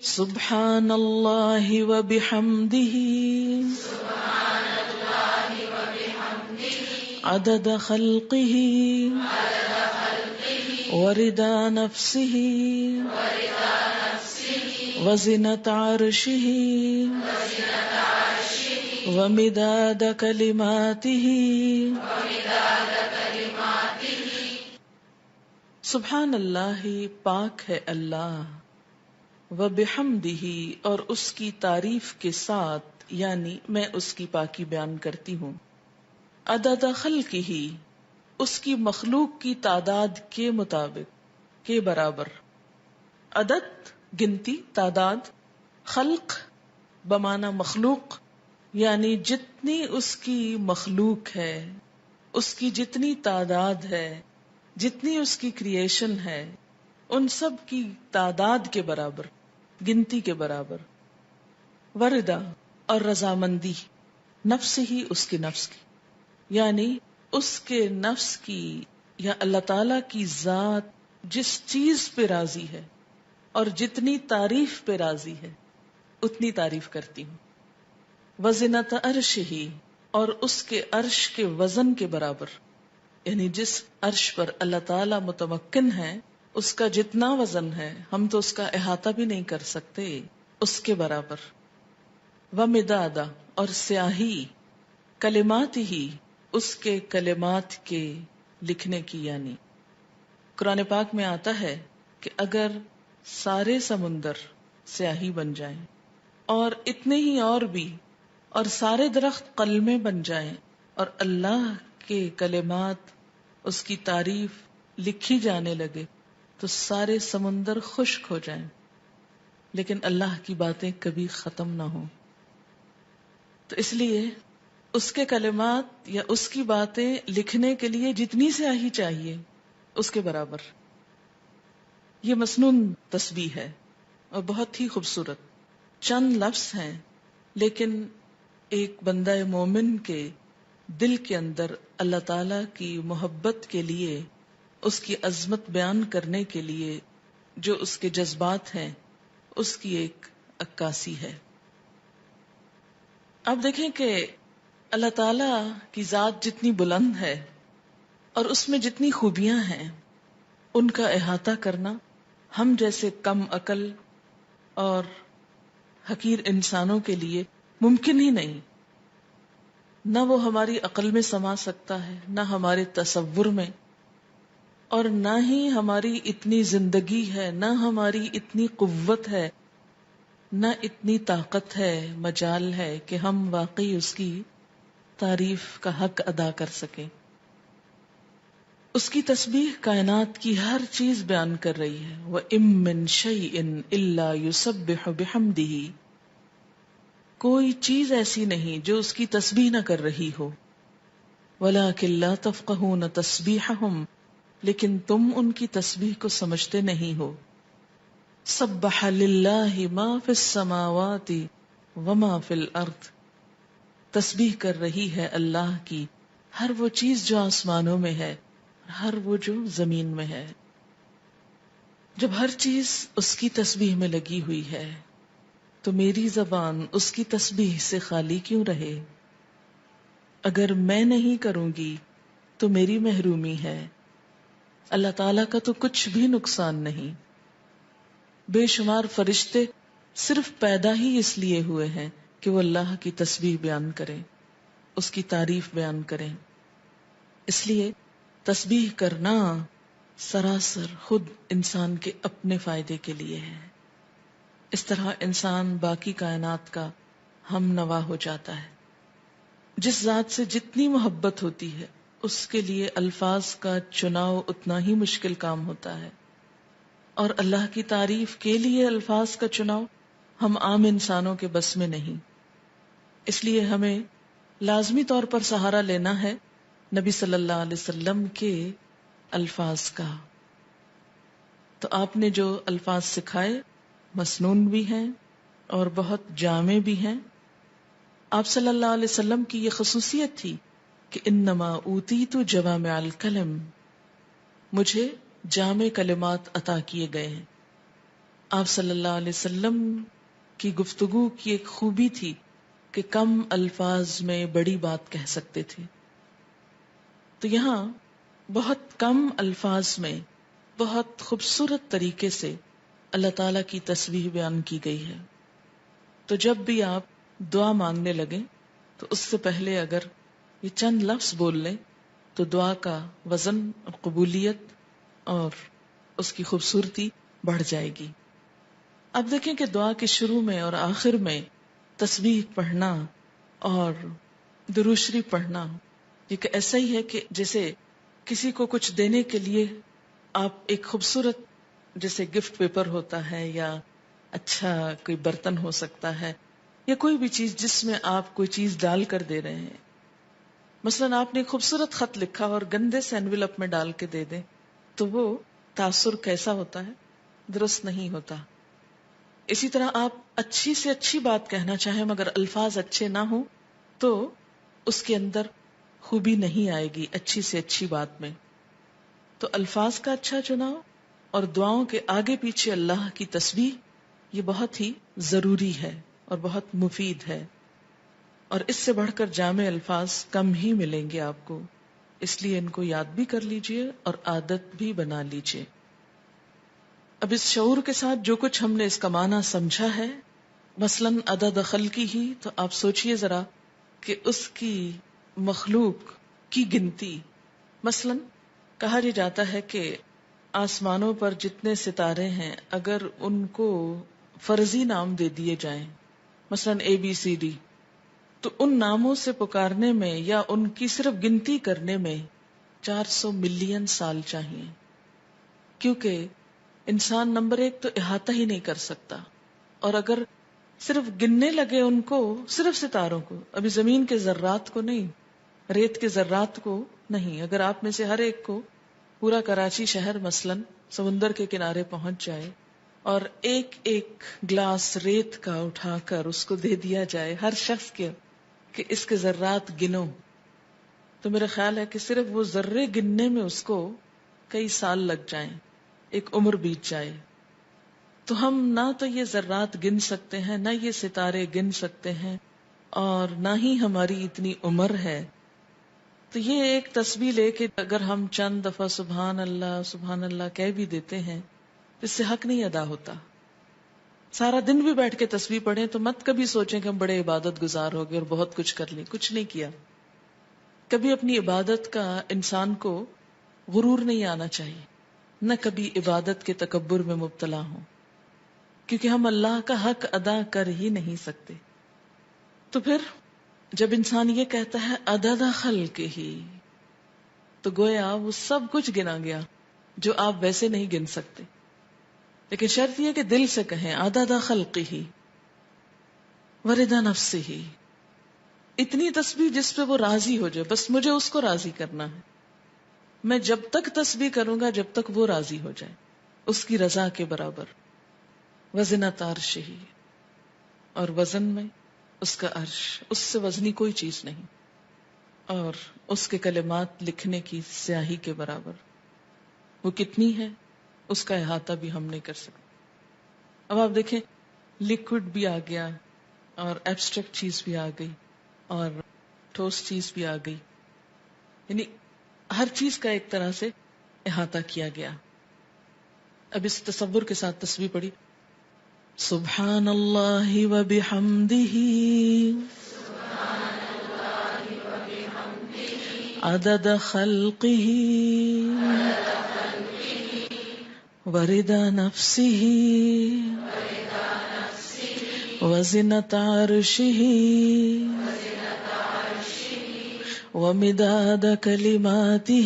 سبحان اللہ وبحمدہ عدد خلقہ ورضا نفسہ وزنة عرشہ ومداد کلماتہ. سبحان اللہ، پاک ہے اللہ، وبحمدہ، اور اس کی تعریف کے ساتھ، یعنی میں اس کی پاکی بیان کرتی ہوں. عدد خلقہ، اس کی مخلوق کی تعداد کے مطابق، کے برابر. عدد گنتی، تعداد. خلق بمعنی مخلوق، یعنی جتنی اس کی مخلوق ہے، اس کی جتنی تعداد ہے، جتنی اس کی کریشن ہے، ان سب کی تعداد کے برابر، گنتی کے برابر. وردا، اور رضامندی، نفس ہی، اس کی نفس کی، یعنی اس کے نفس کی یا اللہ تعالی کی ذات جس چیز پہ راضی ہے اور جتنی تعریف پہ راضی ہے اتنی تعریف کرتی ہوں. وزنۃ عرشہ، اور اس کے عرش کے وزن کے برابر، یعنی جس عرش پر اللہ تعالی متمکن ہے اس کا جتنا وزن ہے ہم تو اس کا احاطہ بھی نہیں کر سکتے، اس کے برابر. ومداد، اور سیاہی، کلمات ہی، اس کے کلمات کے لکھنے کی. یعنی قرآن پاک میں آتا ہے کہ اگر سارے سمندر سیاہی بن جائیں اور اتنے ہی اور بھی، اور سارے درخت قلمیں بن جائیں اور اللہ کے کلمات، اس کی تعریف لکھی جانے لگے تو سارے سمندر خشک ہو جائیں، لیکن اللہ کی باتیں کبھی ختم نہ ہوں. تو اس لیے اس کے کلمات یا اس کی باتیں لکھنے کے لیے جتنی سیاہی چاہیے اس کے برابر. یہ مسنون تسبیح ہے اور بہت ہی خوبصورت. چند لفظ ہیں لیکن ایک بندہ مومن کے دل کے اندر اللہ تعالی کی محبت کے لیے، اس کی عظمت بیان کرنے کے لیے جو اس کے جذبات ہیں اس کی ایک عکاسی ہے. اب دیکھیں کہ اللہ تعالی کی ذات جتنی بلند ہے اور اس میں جتنی خوبیاں ہیں ان کا احاطہ کرنا ہم جیسے کم عقل اور حقیر انسانوں کے لیے ممکن ہی نہیں. نہ وہ ہماری عقل میں سما سکتا ہے، نہ ہمارے تصور میں، اور نہ ہی ہماری اتنی زندگی ہے، نہ ہماری اتنی قوت ہے، نہ اتنی طاقت ہے، مجال ہے کہ ہم واقعی اس کی تعریف کا حق ادا کر سکیں. اس کی تسبیح کائنات کی ہر چیز بیان کر رہی ہے. وَإِن مِّن شَيْءٍ إِلَّا يُسَبِّحُ بِحَمْدِهِ، کوئی چیز ایسی نہیں جو اس کی تسبیح نہ کر رہی ہو. وَلَٰكِن لَّا تَفْقَهُونَ تَسْبِيحَهُمْ، لیکن تم ان کی تسبیح کو سمجھتے نہیں ہو. سَبَّحَ لِلَّهِ مَا فِي السَّمَاوَاتِ وَمَا فِي الْأَرْضِ، تسبیح کر رہی ہے اللہ کی ہر وہ چیز جو آسمانوں میں ہے، ہر وہ جو زمین میں ہے. جب ہر چیز اس کی تسبیح میں لگی ہوئی ہے تو میری زبان اس کی تسبیح سے خالی کیوں رہے؟ اگر میں نہیں کروں گی تو میری محرومی ہے. اللہ تعالیٰ کا تو کچھ بھی نقصان نہیں. بے شمار فرشتے صرف پیدا ہی اس لیے ہوئے ہیں کہ وہ اللہ کی تسبیح بیان کریں، اس کی تعریف بیان کریں. اس لیے تسبیح کرنا سراسر خود انسان کے اپنے فائدے کے لیے ہے. اس طرح انسان باقی کائنات کا ہم نوا ہو جاتا ہے. جس ذات سے جتنی محبت ہوتی ہے اس کے لیے الفاظ کا چناؤ اتنا ہی مشکل کام ہوتا ہے، اور اللہ کی تعریف کے لیے الفاظ کا چناؤ ہم عام انسانوں کے بس میں نہیں. اس لیے ہمیں لازمی طور پر سہارا لینا ہے نبی صلی اللہ علیہ وسلم کے الفاظ کا. تو آپ نے جو الفاظ سکھائے مسنون بھی ہیں اور بہت جامع بھی ہیں. آپ صلی اللہ علیہ وسلم کی یہ خصوصیت تھی کہ انما اوتیت جوامع الکلم، مجھے جامع کلمات عطا کیے گئے ہیں. آپ صلی اللہ علیہ وسلم کی گفتگو کی ایک خوبی تھی کہ کم الفاظ میں بڑی بات کہہ سکتے تھے. تو یہاں بہت کم الفاظ میں بہت خوبصورت طریقے سے اللہ تعالی کی تسبیح بیان کی گئی ہے. تو جب بھی آپ دعا مانگنے لگیں تو اس سے پہلے اگر یہ چند لفظ بول لیں تو دعا کا وزن اور قبولیت اور اس کی خوبصورتی بڑھ جائے گی. اب دیکھیں کہ دعا کے شروع میں اور آخر میں تسبیح پڑھنا اور درود شریف پڑھنا یہ ایسا ہی ہے کہ جیسے کسی کو کچھ دینے کے لیے آپ ایک خوبصورت جیسے گفٹ پیپر ہوتا ہے یا اچھا کوئی برتن ہو سکتا ہے یا کوئی بھی چیز جس میں آپ کوئی چیز ڈال کر دے رہے ہیں. مثلاً آپ نے خوبصورت خط لکھا اور گندے سے انویلپ میں ڈال کے دے دیں تو وہ تاثر کیسا ہوتا ہے؟ درست نہیں ہوتا. اسی طرح آپ اچھی سے اچھی بات کہنا چاہیں مگر الفاظ اچھے نہ ہوں تو اس کے اندر خوبی نہیں آئے گی اچھی سے اچھی بات میں. تو الفاظ کا اچھا چناؤ اور دعاؤں کے آگے پیچھے اللہ کی تسبیح یہ بہت ہی ضروری ہے اور بہت مفید ہے، اور اس سے بڑھ کر جامع الفاظ کم ہی ملیں گے آپ کو. اس لیے ان کو یاد بھی کر لیجئے اور عادت بھی بنا لیجئے. اب اس شعور کے ساتھ جو کچھ ہم نے اس کا معنی سمجھا ہے، مثلاً عدد خلقی ہی، تو آپ سوچئے ذرا کہ اس کی مخلوق کی گنتی. مثلاً کہا یہ جاتا ہے کہ آسمانوں پر جتنے ستارے ہیں اگر ان کو فرضی نام دے دیے جائیں، مثلاً ABCD، تو ان ناموں سے پکارنے میں یا ان کی صرف گنتی کرنے میں 400 ملین سال چاہیے، کیونکہ انسان نمبر ایک تو احاطہ ہی نہیں کر سکتا. اور اگر صرف گننے لگے ان کو، صرف ستاروں کو، ابھی زمین کے ذرات کو نہیں، ریت کے ذرات کو نہیں، اگر آپ میں سے ہر ایک کو پورا کراچی شہر مثلاً سمندر کے کنارے پہنچ جائے اور ایک ایک گلاس ریت کا اٹھا کر اس کو دے دیا جائے ہر شخص کے کہ اس کے ذرات گنو، تو میرا خیال ہے کہ صرف وہ ذرے گننے میں اس کو کئی سال لگ جائیں، ایک عمر بیت جائے. تو ہم نہ تو یہ ذرات گن سکتے ہیں، نہ یہ ستارے گن سکتے ہیں، اور نہ ہی ہماری اتنی عمر ہے. تو یہ ایک تسبیح لے کے اگر ہم چند دفعہ سبحان اللہ کہہ بھی دیتے ہیں تو اس سے حق نہیں ادا ہوتا. سارا دن بھی بیٹھ کے تسبیح پڑھیں تو مت کبھی سوچیں کہ ہم بڑے عبادت گزار ہو گئے اور بہت کچھ کر لیں. کچھ نہیں کیا. کبھی اپنی عبادت کا انسان کو غرور نہیں آنا چاہیے، نہ کبھی عبادت کے تکبر میں مبتلا ہوں، کیونکہ ہم اللہ کا حق ادا کر ہی نہیں سکتے. تو پھر جب انسان یہ کہتا ہے عدد خلق ہی، تو گویا وہ سب کچھ گنا گیا جو آپ ویسے نہیں گن سکتے. لیکن شرط یہ کہ دل سے کہیں عدد خلق ہی ورضا نفس ہی، اتنی تسبیح جس پہ وہ راضی ہو جائے. بس مجھے اس کو راضی کرنا ہے، میں جب تک تسبیح کروں گا جب تک وہ راضی ہو جائے، اس کی رضا کے برابر. وزنۃ عرشہ، اور وزن میں اس کا عرش، اس سے وزنی کوئی چیز نہیں، اور اس کے کلمات لکھنے کی سیاہی کے برابر. وہ کتنی ہے اس کا احاطہ بھی ہم نہیں کر سکتے. اب آپ دیکھیں لیکوڈ بھی آ گیا اور ایبسٹریکٹ چیز بھی آ گئی اور ٹھوس چیز بھی آ گئی، یعنی ہر چیز کا ایک طرح سے احاطہ کیا گیا. اب اس تصور کے ساتھ تسبیح پڑھی. سبحان اللہ و بحمدہ عدد خلقہ ورضا نفسہ وزنۃ عرشہ ومداد کلماتہ